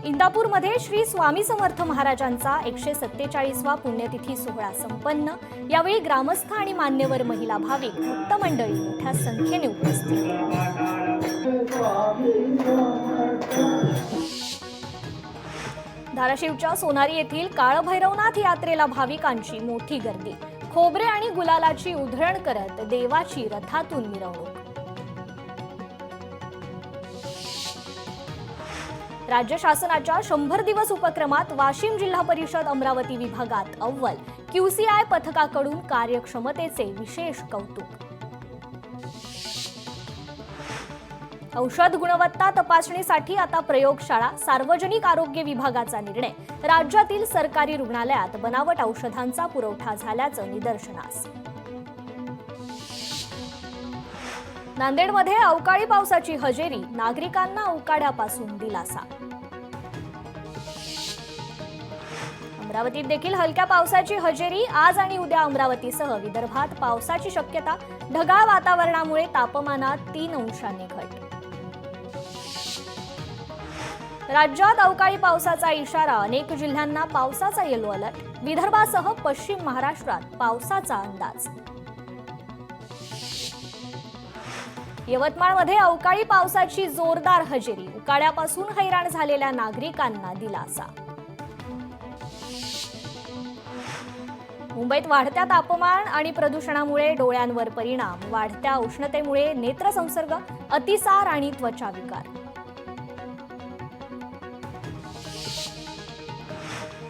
इंदापूरमध्ये श्री स्वामी समर्थ महाराजांचा 147वा पुण्यतिथी सोहळा संपन्न। यावेळी ग्रामस्थ आणि मान्यवर महिला भाविक भक्त मंडळी मोठ्या संख्येने उपस्थित। धाराशिवच्या सोनारी येथील काळभैरवनाथ यात्रेला भाविकांची मोठी गर्दी। खोबरे आणि गुलालाची उधळण करत देवाची रथातून मिरवणूक। राज्य शासनाच्या 100 दिवस उपक्रमात वाशिम जिल्हा परिषद अमरावती विभागात अव्वल। QCI पथकाकडून कार्यक्षमतेचे विशेष कौतुक। औषध गुणवत्ता तपासणीसाठी आता प्रयोगशाळा। सार्वजनिक आरोग्य विभागाचा निर्णय। राज्यातील सरकारी रुग्णालयात बनावट औषधांचा पुरवठा झाल्याचं निदर्शनास। नांदेडमध्ये अवकाळी पावसाची हजेरी। नागरिकांना उकाड्यापासून दिलासा। अमरावतीत देखील हलक्या पावसाची हजेरी। आज आणि उद्या अमरावतीसह विदर्भात पावसाची शक्यता। ढगाळ वातावरणामुळे तापमानात 3 अंशांनी घट। राज्यात अवकाळी पावसाचा इशारा। अनेक जिल्ह्यांना पावसाचा येलो अलर्ट। विदर्भासह पश्चिम महाराष्ट्रात पावसाचा अंदाज। यवतमाळमध्ये अवकाळी पावसाची जोरदार हजेरी। उकाड्यापासून हैराण झालेल्या नागरिकांना दिलासा। मुंबईत वाढत्या तापमान आणि प्रदूषणामुळे डोळ्यांवर परिणाम। वाढत्या उष्णतेमुळे नेत्रसंसर्ग, अतिसार आणि त्वचा विकार।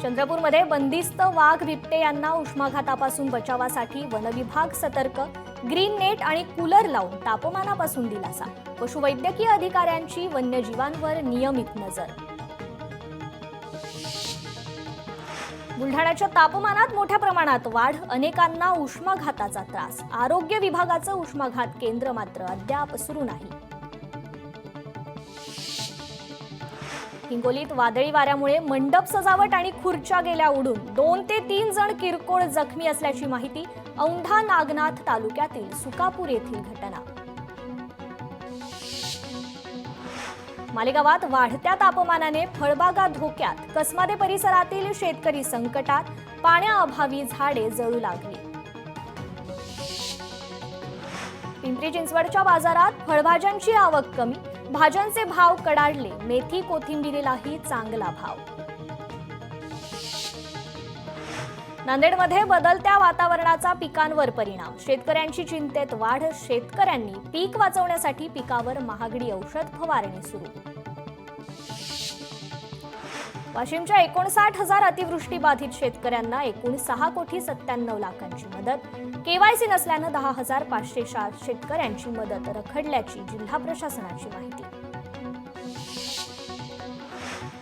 चंद्रपूरमध्ये बंदिस्त वाघ बिबटे यांना उष्माघातापासून बचावासाठी वनविभाग सतर्क। ग्रीन नेट आणि कूलर लावून तापमानापासून दिलासा। पशुवैद्यकीय अधिकाऱ्यांची वन्यजीवांवर नियमित नजर। बुलढाण्याच्या तापमानात मोठ्या प्रमाणात वाढ। अनेकांना उष्माघाताचा त्रास। आरोग्य विभागाचं उष्माघात केंद्र मात्र अद्याप सुरू नाही। हिंगोलीत वादळी वाऱ्यामुळे मंडप सजावट आणि खुर्च्या गेल्या उडून। 2 ते 3 जण किरकोळ जखमी असल्याची माहिती। औंढा नागनाथ तालुक्यातील सुकापूर येथील घटना। मालेगावात वाढत्या तापमानाने फळबागा धोक्यात। कसमादे परिसरातील शेतकरी संकटात। पाण्याअभावी झाडे जळू लागली। पिंपरी चिंचवडच्या बाजारात फळभाज्यांची आवक कमी। भाज्यांचे भाव कडाडले। मेथी कोथिंबीरीलाही चांगला भाव। नांदेडमध्ये बदलत्या वातावरणाचा पिकांवर परिणाम। शेतकऱ्यांची चिंतेत वाढ। शेतकऱ्यांनी पीक वाचवण्यासाठी पिकावर महागडी औषध फवारणी सुरू। वाशिमच्या 59,000 अतिवृष्टी बाधित शेतकऱ्यांना एकूण 6,97,00,000ची मदत। KYC नसल्यानं 10,500 शेतकऱ्यांची मदत रखडल्याची जिल्हा प्रशासनाची माहिती।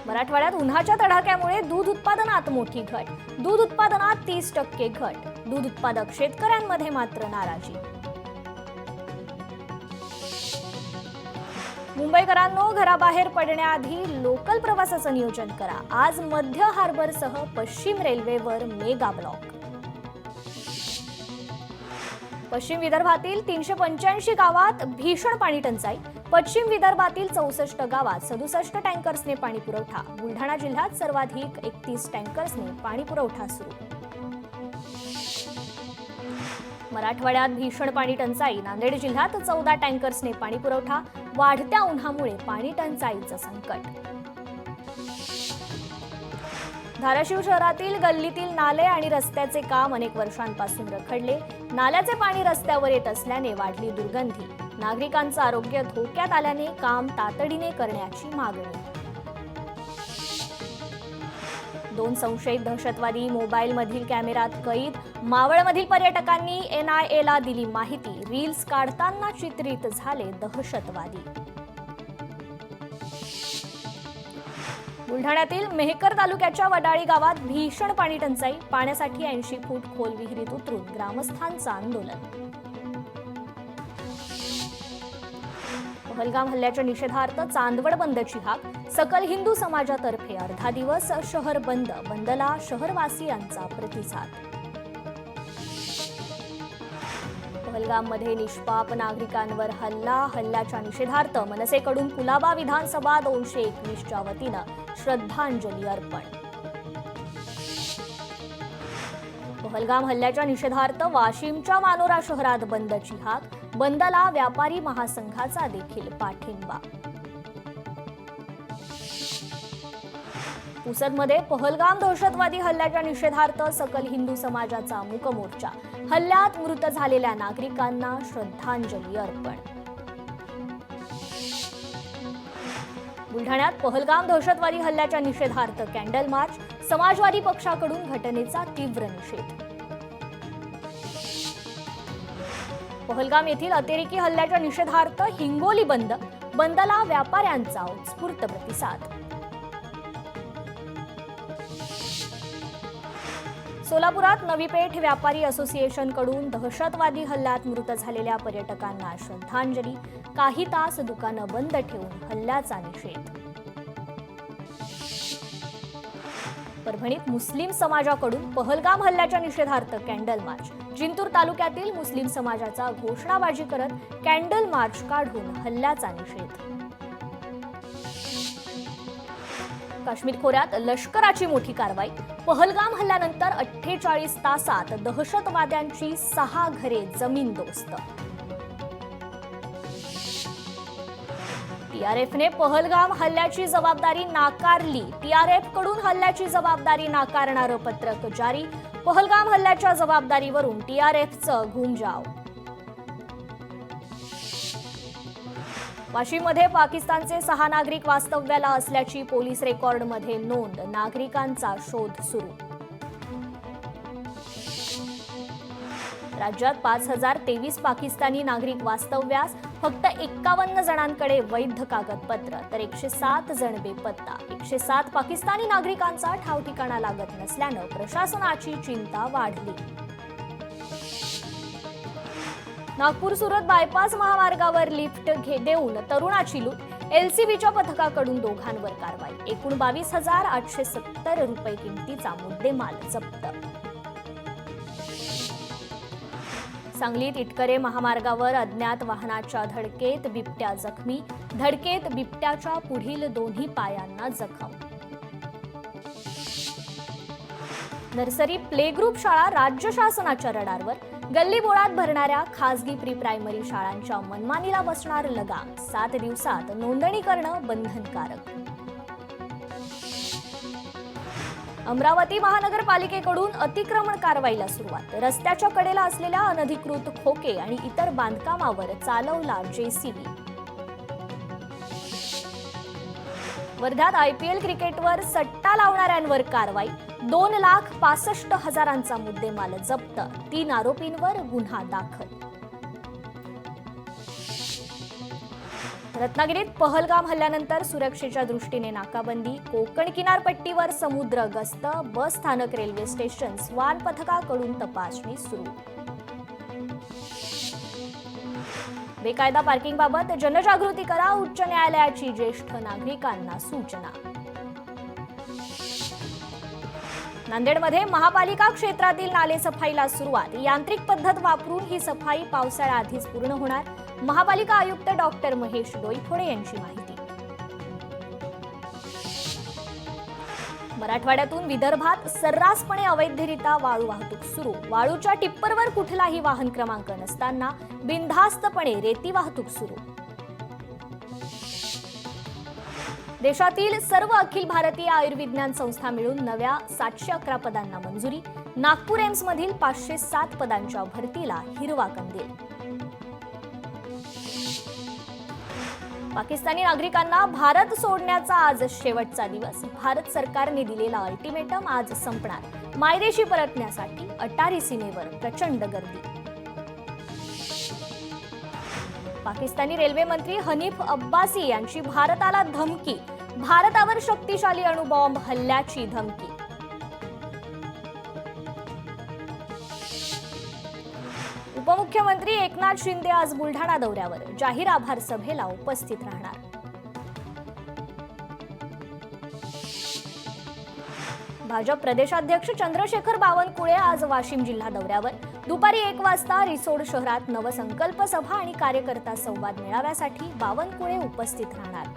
मराठवाड्यात उन्हाच्या तडाख्यामुळे दूध उत्पादनात मोठी घट। दूध उत्पादनात 30% घट। दूध उत्पादक शेतकऱ्यांमध्ये मात्र नाराजी। मुंबईकरांनो, घराबाहेर पडण्याआधी लोकल प्रवासाचं नियोजन करा। आज मध्य हार्बरसह पश्चिम रेल्वेवर मेगा ब्लॉक। पश्चिम विदर्भातील 385 गावात भीषण पाणी टंचाई। पश्चिम विदर्भातील 64 गावात 67 टँकर्सने पाणी पुरवठा। बुलढाणा जिल्ह्यात सर्वाधिक 31 टँकर्सने पाणी पुरवठा सुरू। मराठवाड्यात भीषण पाणी टंचाई। नांदेड जिल्ह्यात 14 टँकर्सने पाणी पुरवठा। वाढत्या उन्हामुळे पाणी टंचाईचं संकट। धाराशिव शहरातील गल्लीतील नाले आणि रस्त्याचे काम अनेक वर्षांपासून रखडले। नाल्याचे पाणी रस्त्यावर येत असल्याने वाढली दुर्गंधी। नागरिकांचं आरोग्य धोक्यात आल्याने काम तातडीने करण्याची मागणी। 2 संशयित दहशतवादी मोबाईलमधील कॅमेऱ्यात कैद। मावळमधील पर्यटकांनी NIAला दिली माहिती। रील्स काढताना चित्रित झाले दहशतवादी। बुलढाण्यातील मेहकर तालुक्याच्या वडाळी गावात भीषण पाणी टंचाई। पाण्यासाठी 80 फूट खोल विहिरीत उतरून ग्रामस्थांचं आंदोलन। पहलगाम हल्ल्याच्या निषेधार्थ चांदवड बंदची हाक। सकल हिंदू समाजातर्फे अर्धा दिवस शहर बंद। बंदला शहरवासियांचा प्रतिसाद। पहलगाममध्ये निष्पाप नागरिकांवर हल्ल्याच्या निषेधार्थ मनसेकडून कुलाबा विधानसभा 221च्या वतीनं श्रद्धांजली अर्पण. पहलगाम हल्ल्याच्या निषेधार्थ वाशिमच्या मानोरा शहरात बंदची हाक. बंदला व्यापारी महासंघाचा देखील पाठिंबा. पुसदमध्ये पहलगाम दहशतवादी हल्ल्याच्या निषेधार्थ सकल हिंदू समाजाचा मूक मोर्चा. हल्ल्यात मृत झालेल्या नागरिकांना श्रद्धांजली अर्पण. बुलढाण्यात पहलगाम दहशतवादी हल्ल्याच्या निषेधार्थ कॅन्डल मार्च. समाजवादी पक्षाकडून घटनेचा तीव्र निषेध. पहलगाम येथील अतिरेकी हल्ल्याच्या निषेधार्थ हिंगोली बंद. बंदला व्यापाऱ्यांचा उत्स्फूर्त प्रतिसाद. सोलापुरात नवी पेठ व्यापारी असोसिएशनकडून दहशतवादी हल्ल्यात मृत झालेल्या पर्यटकांना श्रद्धांजली. काही तास दुकानं बंद ठेवून हल्ल्याचा निषेध. परभणीत मुस्लिम समाजाकडून पहलगाम हल्ल्याच्या निषेधार्थ कॅन्डल मार्च. जिंतूर तालुक्यातील मुस्लिम समाजाचा घोषणाबाजी करत कॅन्डल मार्च काढून हल्ल्याचा निषेध. काश्मीर खोऱ्यात लष्कराची मोठी कारवाई. पहलगाम हल्ल्यानंतर 48 तासात दहशतवाद्यांची 6 घरे जमीनदोस्त. टीआरएफने पहलगाम हल्ल्याची जबाबदारी नाकारली. टीआरएफ कडून हल्ल्याची जबाबदारी नाकारणारं पत्रक जारी. पहलगाम हल्ल्याच्या जबाबदारीवरून टीआरएफचं घुमजाव. वाशिममध्ये पाकिस्तानचे 6 नागरिक वास्तव्याला असल्याची पोलीस रेकॉर्डमध्ये नोंद. नागरिकांचा शोध सुरू. राज्यात 5023 पाकिस्तानी नागरिक वास्तव्यास. फक्त 51 जणांकडे वैध कागदपत्र तर 107 जण बेपत्ता. 107 पाकिस्तानी नागरिकांचा ठाव ठिकाणा लागत नसल्यानं प्रशासनाची चिंता वाढली. नागपूर सुरत बायपास महामार्गावर लिफ्ट देऊन तरुणाची लूट. एलसीबीच्या पथकाकडून दोघांवर कारवाई. एकूण 22,870 रुपये किमतीचा मुद्देमाल जप्त. सांगलीत इटकरे महामार्गावर अज्ञात वाहनाच्या धडकेत बिबट्या जखमी. धडकेत बिबट्याच्या पुढील दोन्ही पायांना जखम. नर्सरी प्ले ग्रुप शाळा राज्य शासनाच्या रडारवर. गल्लीबोळात भरणाऱ्या खासगी प्री प्रायमरी शाळांच्या मनमानीला बसणार लगाम. 7 दिवसात नोंदणी करणं बंधनकारक. अमरावती महानगरपालिकेकडून अतिक्रमण कारवाईला सुरुवात. रस्त्याच्या कडेला असलेल्या अनधिकृत खोके आणि इतर बांधकामावर चालवला जेसीबी. वर्ध्यात आयपीएल क्रिकेटवर सट्टा लावणाऱ्यांवर कारवाई. 2,65,000चा मुद्देमाल जप्त. 3 आरोपींवर गुन्हा दाखल. रत्नागिरीत पहलगाम हल्ल्यानंतर सुरक्षेच्या दृष्टीने नाकाबंदी. कोकण किनारपट्टीवर समुद्र गस्त. बस स्थानक, रेल्वे स्टेशन, स्वान पथकाकडून तपासणी सुरू. बेकायदा पार्किंगबाबत जनजागृती करा. उच्च न्यायालयाची ज्येष्ठ नागरिकांना सूचना. नांदेडमध्ये महापालिका क्षेत्रातील नाले सफाईला सुरुवात. यांत्रिक पद्धत वापरून ही सफाई पावसाळ्याआधीच पूर्ण होणार. महापालिका आयुक्त डॉक्टर महेश डोईफोडे यांची माहिती. मराठवाड्यातून विदर्भात सर्रासपणे अवैधरित्या वाळू वाहतूक सुरू. वाळूच्या टिप्परवर कुठलाही वाहन क्रमांक नसताना बिनधास्तपणे रेती वाहतूक सुरू. देशातील सर्व अखिल भारतीय आयुर्विज्ञान संस्था मिळून नव्या 711 पदांना मंजुरी. नागपूर एम्समधील 507 पदांच्या भरतीला हिरवा कंदील. पाकिस्तानी नागरिकांना भारत सोडण्याचा आज शेवटचा दिवस. भारत सरकारने दिलेला अल्टिमेटम आज संपणार. मायदेशी परतण्यासाठी अटारी सीमेवर प्रचंड गर्दी. पाकिस्तानी रेल्वे मंत्री हनीफ अब्बासी यांची भारताला धमकी. भारतावर शक्तिशाली अणुबॉम्ब हल्ल्याची धमकी. उपमुख्यमंत्री एकनाथ शिंदे आज बुलढाणा दौऱ्यावर. जाहीर आभार सभेला उपस्थित राहणार. भाजप प्रदेशाध्यक्ष चंद्रशेखर बावनकुळे आज वाशिम जिल्हा दौऱ्यावर. दुपारी 1 वाजता रिसोड शहरात नवसंकल्प सभा आणि कार्यकर्ता संवाद मेळाव्यासाठी बावनकुळे उपस्थित राहणार.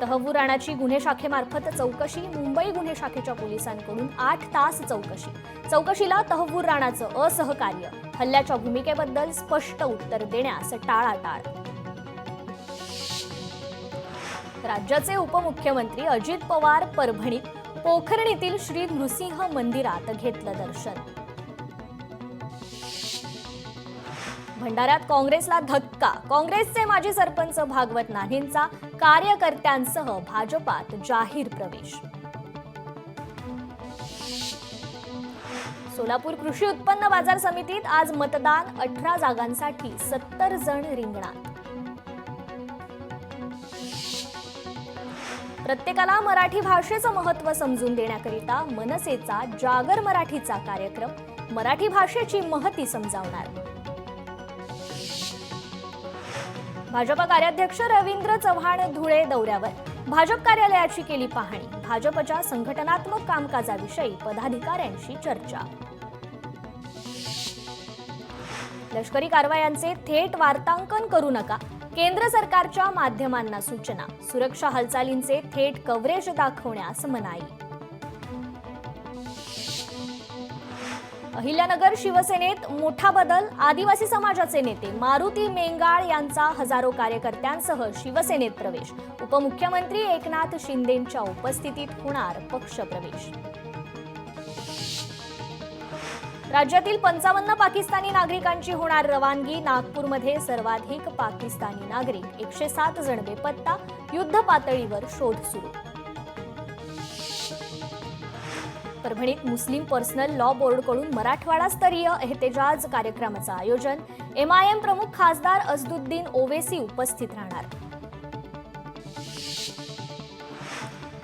तहव्वूर राणाची गुन्हे शाखेमार्फत चौकशी. मुंबई गुन्हे शाखेच्या पोलिसांकडून 8 तास चौकशीला तहव्वूर राणाचं असहकार्य. हल्ल्याच्या भूमिकेबद्दल स्पष्ट उत्तर देण्यास टाळाटाळ. राज्याचे उपमुख्यमंत्री अजित पवार परभणीत पोखरणीतील श्री नृसिंह मंदिरात घेतलं दर्शन. भंडाऱ्यात काँग्रेसला धक्का. काँग्रेसचे माजी सरपंच भागवत नान्हेंचा कार्यकर्त्यांसह भाजपात जाहीर प्रवेश. सोलापूर कृषी उत्पन्न बाजार समितीत आज मतदान. 18 जागांसाठी 70 जण रिंगणात. प्रत्येकाला मराठी भाषेचं महत्त्व समजून देण्याकरिता मनसेचा जागर मराठीचा कार्यक्रम. मराठी भाषेची महती समजावणार. भाजप कार्याध्यक्ष रवींद्र चव्हाण धुळे दौऱ्यावर. भाजप कार्यालयाची केली पाहणी. भाजपच्या संघटनात्मक कामकाजाविषयी पदाधिकाऱ्यांशी चर्चा. लष्करी कारवायांचे थेट वार्तांकन करू नका. केंद्र सरकारच्या माध्यमांना सूचना. सुरक्षा हालचालींचे थेट कव्हरेज दाखवण्यास मनाई. अहिल्यानगर शिवसेनेत मोठा बदल. आदिवासी समाजाचे नेते मारुती मेंगाळ यांचा हजारो कार्यकर्त्यांसह शिवसेनेत प्रवेश. उपमुख्यमंत्री एकनाथ शिंदेंच्या उपस्थितीत होणार पक्षप्रवेश. राज्यातील 55 पाकिस्तानी नागरिकांची होणार रवानगी. नागपूरमध्ये सर्वाधिक पाकिस्तानी नागरिक. 107 जण बेपत्ता. युद्ध पातळीवर शोध सुरू. परभणीत मुस्लिम पर्सनल लॉ बोर्डकडून मराठवाडा स्तरीय एहतेजाज कार्यक्रमाचं आयोजन. एमआयएम प्रमुख खासदार असदुद्दीन ओवेसी उपस्थित राहणार.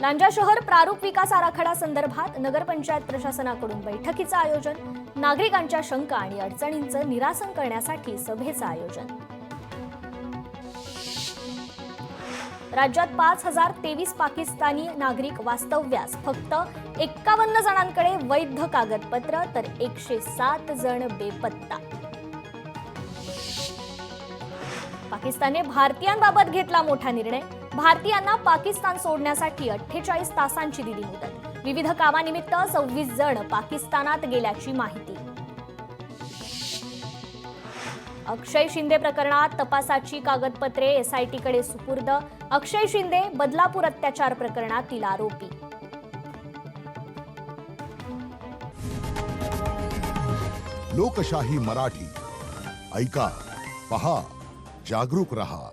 लांजा शहर प्रारूप विकास आराखडा संदर्भात नगरपंचायत प्रशासनाकडून बैठकीचं आयोजन. नागरिकांच्या शंका आणि अडचणींचं निरासन करण्यासाठी सभेचं आयोजन. राज्यात 5023 पाकिस्तानी नागरिक वास्तव्यास. फक्त 51 जणांकडे वैध कागदपत्र तर 107 जण बेपत्ता. पाकिस्तानने भारतीयांबाबत घेतला मोठा निर्णय. भारतीयांना पाकिस्तान सोडण्यासाठी 48 तासांची दिली मुदत. विविध कामानिमित्त 26 जण पाकिस्तानात गेल्याची माहिती. अक्षय शिंदे प्रकरणात तपासाची कागदपत्रे एसआयटीकडे सुपूर्द. अक्षय शिंदे बदलापूर अत्याचार प्रकरणातील आरोपी. लोकशाही मराठी ऐका, पहा, जागरूक रहा.